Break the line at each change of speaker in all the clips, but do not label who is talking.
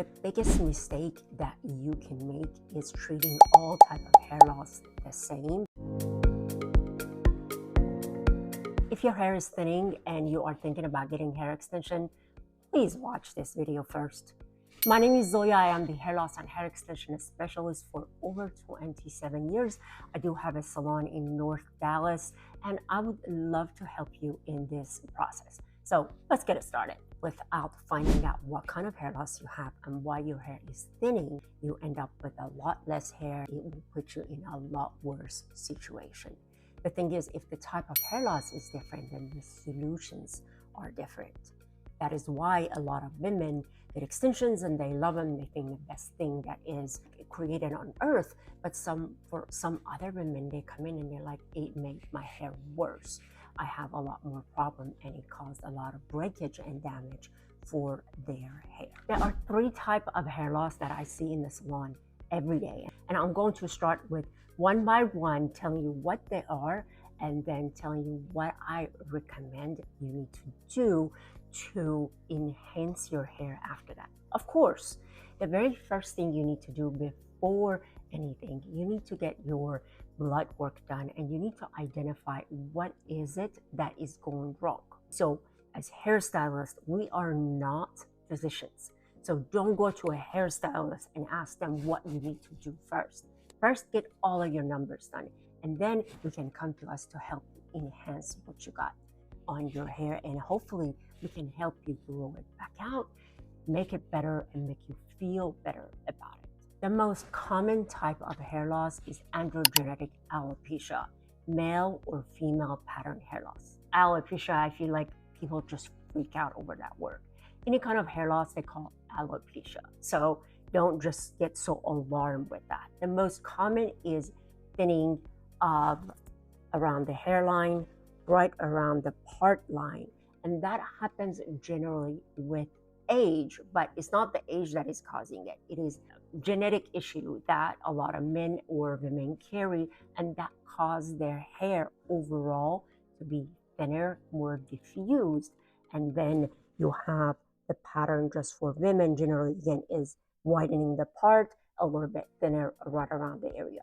The biggest mistake that you can make is treating all type of hair loss the same. If your hair is thinning and you are thinking about getting hair extension, please watch this video first. My name is Zoya. I am the hair loss and hair extension specialist for over 27 years. I do have a salon in North Dallas, and I would love to help you in this process. So let's get it started. Without finding out what kind of hair loss you have and why your hair is thinning, you end up with a lot less hair. It will put you in a lot worse situation. The thing is, if the type of hair loss is different, then the solutions are different. That is why a lot of women get extensions and they love them. They think the best thing that is created on earth. But for some other women, they come in and they're like, it made my hair worse. I have a lot more problem, and it caused a lot of breakage and damage for their hair. There are 3 types of hair loss that I see in the salon every day. And I'm going to start with one by one, telling you what they are, and then telling you what I recommend you need to do to enhance your hair after that. Of course, the very first thing you need to do before anything, you need to get your blood work done, and you need to identify what is it that is going wrong. So as hairstylists, we are not physicians. So don't go to a hairstylist and ask them what you need to do first. First, get all of your numbers done, and then you can come to us to help you enhance what you got on your hair, and hopefully we can help you grow it back out, make it better, and make you feel better about it. The most common type of hair loss is androgenetic alopecia, male or female pattern hair loss. Alopecia, I feel like people just freak out over that word. Any kind of hair loss they call alopecia. So don't just get so alarmed with that. The most common is thinning of around the hairline, right around the part line. And that happens generally with age, but it's not the age that is causing it. It is a genetic issue that a lot of men or women carry, and that cause their hair overall to be thinner, more diffused. And then you have the pattern just for women generally, again, is widening the part, a little bit thinner right around the area.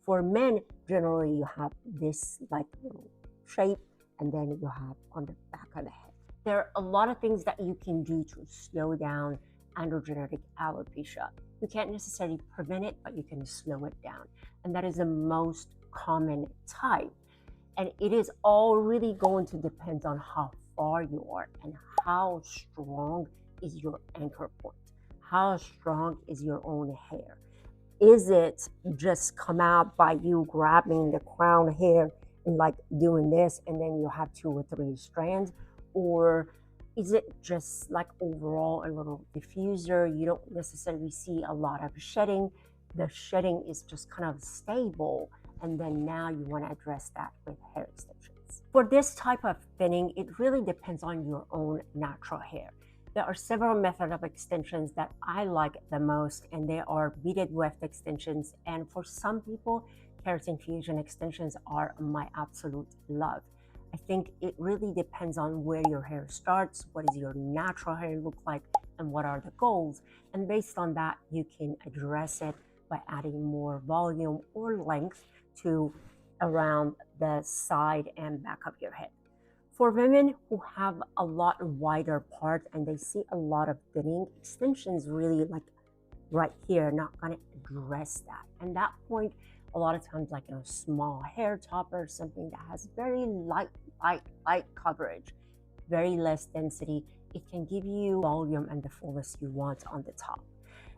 For men, generally you have this like little shape, and then you have on the back of the head. There are a lot of things that you can do to slow down androgenetic alopecia. You can't necessarily prevent it, but you can slow it down. And that is the most common type. And it is all really going to depend on how far you are and how strong is your anchor point. How strong is your own hair? Is it just come out by you grabbing the crown hair and like doing this, and then you have 2 or 3 strands? Or is it just like overall a little diffuser? You don't necessarily see a lot of shedding. The shedding is just kind of stable, and then now you want to address that with hair extensions. For this type of thinning, it really depends on your own natural hair. There are several methods of extensions that I like the most, and they are beaded weft extensions. And for some people, keratin fusion extensions are my absolute love. I think it really depends on where your hair starts, what does your natural hair look like, and what are the goals. And based on that, you can address it by adding more volume or length to around the side and back of your head. For women who have a lot wider part and they see a lot of thinning, extensions really like right here not going to address that. And that point, a lot of times like a small hair topper, something that has very light coverage, very less density, it can give you volume and the fullness you want on the top.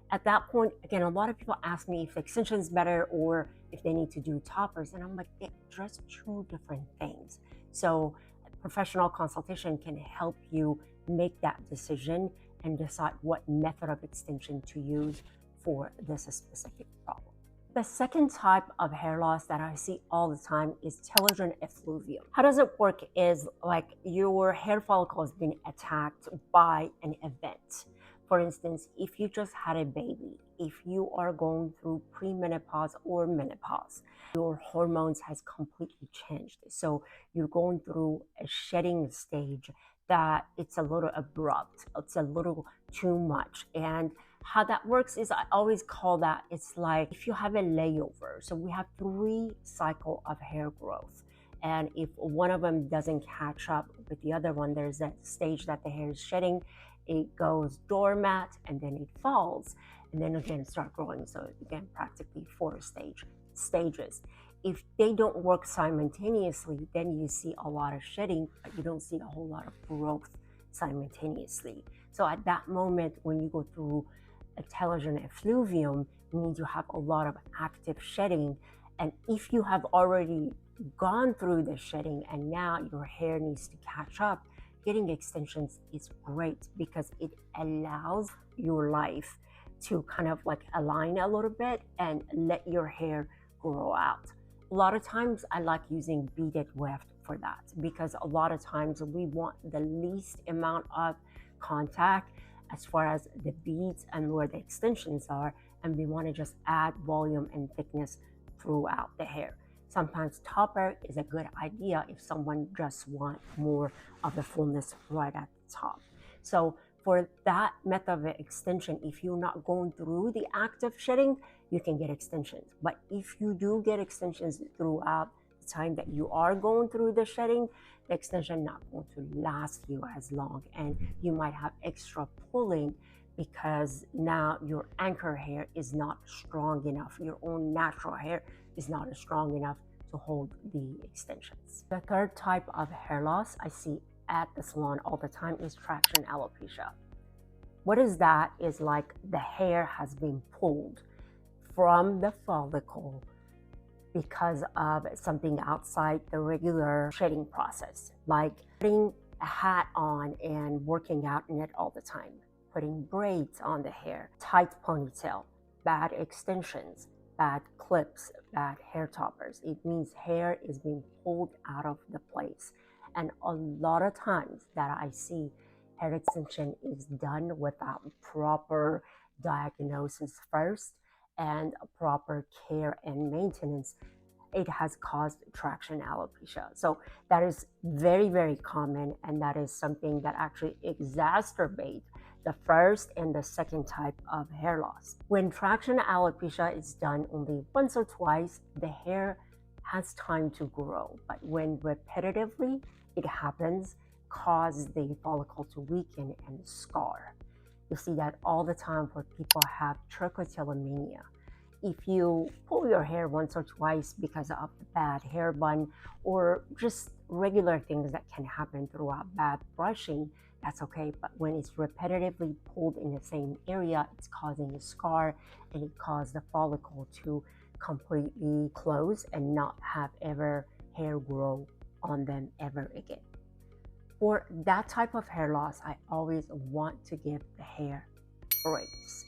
At that point, again, a lot of people ask me if extensions better or if they need to do toppers, and I'm like, they're just 2 different things. So professional consultation can help you make that decision and decide what method of extension to use for this specific problem. The second type of hair loss that I see all the time is telogen effluvium. How does it work is like your hair follicle has been attacked by an event. For instance, if you just had a baby, if you are going through premenopause or menopause, your hormones has completely changed. So you're going through a shedding stage that it's a little abrupt, it's a little too much. And How that works is I always call that, it's like if you have a layover. So we have 3 cycles of hair growth. And if one of them doesn't catch up with the other one, there's that stage that the hair is shedding, it goes doormat, and then it falls, and then again start growing. So again, practically 4 stages. If they don't work simultaneously, then you see a lot of shedding, but you don't see a whole lot of growth simultaneously. So at that moment, when you go through a telogen effluvium, it means you have a lot of active shedding. And if you have already gone through the shedding and now your hair needs to catch up, getting extensions is great because it allows your life to kind of like align a little bit and let your hair grow out. A lot of times I like using beaded weft for that because a lot of times we want the least amount of contact as far as the beads and where the extensions are, and we want to just add volume and thickness throughout the hair. Sometimes topper is a good idea if someone just wants more of the fullness right at the top. So for that method of extension, if you're not going through the active shedding, you can get extensions. But if you do get extensions throughout the time that you are going through the shedding, the extension not going to last you as long, and you might have extra pulling because now your anchor hair is not strong enough. Your own natural hair is not strong enough to hold the extensions. The third type of hair loss I see at the salon all the time is traction alopecia. What is that? Is like the hair has been pulled from the follicle because of something outside the regular shedding process, like putting a hat on and working out in it all the time, putting braids on the hair, tight ponytail, bad extensions, bad clips, bad hair toppers. It means hair is being pulled out of the place. And a lot of times that I see hair extension is done without proper diagnosis first and proper care and maintenance. It has caused traction alopecia. So that is very, very common, and that is something that actually exacerbates the first and the second type of hair loss. When traction alopecia is done only once or twice, the hair has time to grow. But when repetitively it happens, cause the follicle to weaken and scar. You see that all the time where people have trichotillomania. If you pull your hair once or twice because of bad hair bun or just regular things that can happen throughout bad brushing, that's okay. But when it's repetitively pulled in the same area, it's causing a scar, and it causes the follicle to completely close and not have ever hair grow on them ever again. For that type of hair loss, I always want to give the hair breaks.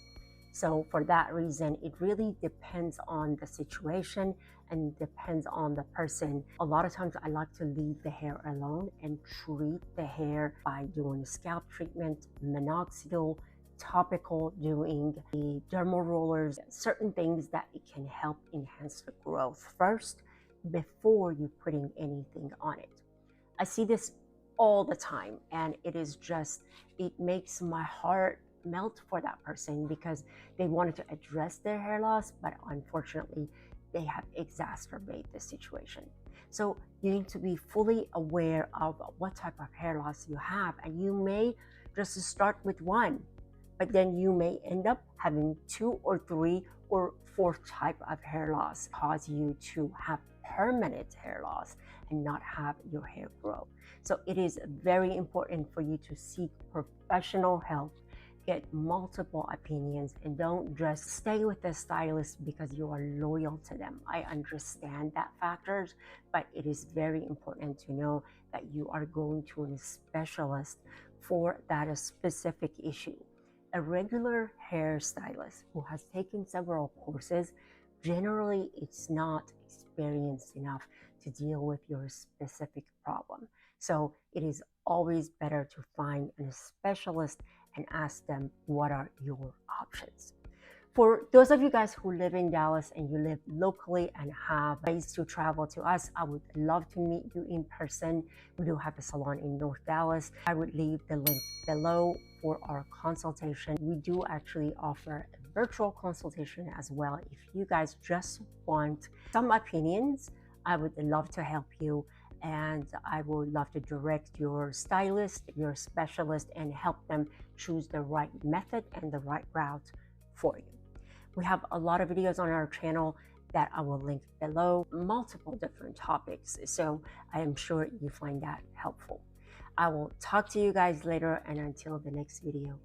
So for that reason, it really depends on the situation and depends on the person. A lot of times I like to leave the hair alone and treat the hair by doing scalp treatment, minoxidil, topical, doing the dermal rollers, certain things that it can help enhance the growth first before you putting anything on it. I see this all the time, and it is just, it makes my heart melt for that person because they wanted to address their hair loss, but unfortunately they have exacerbated the situation. So you need to be fully aware of what type of hair loss you have, and you may just start with one, but then you may end up having 2 or 3 or 4 type of hair loss, cause you to have permanent hair loss and not have your hair grow. So it is very important for you to seek professional help, get multiple opinions, and don't just stay with the stylist because you are loyal to them. I understand that factors, but it is very important to know that you are going to a specialist for that specific issue. A regular hairstylist who has taken several courses, generally it's not experienced enough to deal with your specific problem. So it is always better to find a specialist and ask them what are your options. For those of you guys who live in Dallas and you live locally and have ways to travel to us, I would love to meet you in person. We do have a salon in North Dallas. I would leave the link below for our consultation. We do actually offer a virtual consultation as well. If you guys just want some opinions, I would love to help you, and I would love to direct your stylist, your specialist, and help them choose the right method and the right route for you. We have a lot of videos on our channel that I will link below, multiple different topics, so I am sure you find that helpful. I will talk to you guys later, and until the next video.